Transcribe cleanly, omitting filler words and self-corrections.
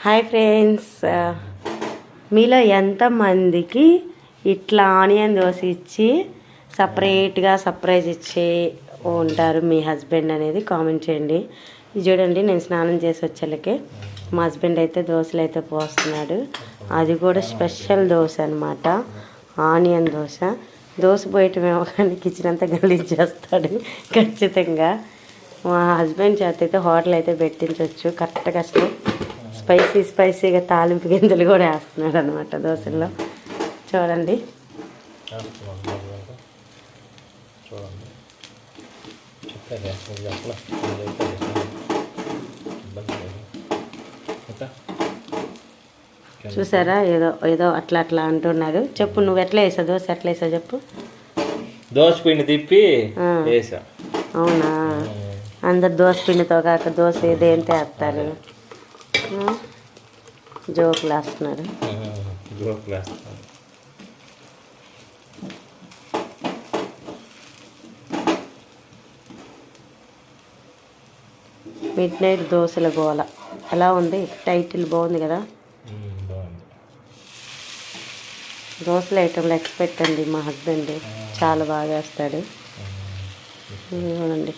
Hi friends, మీలో ఎంతమందికి ఇట్లా ఆనియన్ దోశ ఇచ్చి సపరేట్గా సర్ప్రైజ్ ఇచ్చి ఉంటారు మీ హస్బెండ్ అనేది కామెంట్ చేయండి. ఇది చూడండి, నేను స్నానం చేసి వచ్చేళ్ళకి మా హస్బెండ్ అయితే దోశలు అయితే పోస్తున్నాడు. అది కూడా స్పెషల్ దోశ అనమాట, ఆనియన్ దోశ. దోశ పోయటమేమో కానీ కిచెన్ అంతా గలీచేస్తాడు ఖచ్చితంగా. మా హస్బెండ్ చేత అయితే హోటల్ అయితే పెట్టించవచ్చు కరెక్ట్గా. అసలు స్పైసీగా తాలింపు గింజలు కూడా వేస్తున్నాడు అనమాట దోశల్లో. చూడండి, చూసారా? ఏదో ఏదో అట్లా అట్లా అంటున్నారు. చెప్పు, నువ్వు ఎట్లా వేసావు దోశ? ఎట్లా వేసావు చెప్పు. దోశ పిండి తిప్పి వేసా. అవునా? అందరు దోశ పిండితో కాక దోశ దేంతో వేస్తారు, జోకులు వేస్తున్నారు. మిడ్ నైట్ దోశల గోల ఎలా ఉంది? టైటిల్ బాగుంది కదా. దోశల ఐటెంలో ఎక్స్పెక్ట్ అండి మా హస్బెండ్, చాలా బాగా వేస్తాడు. చూడండి.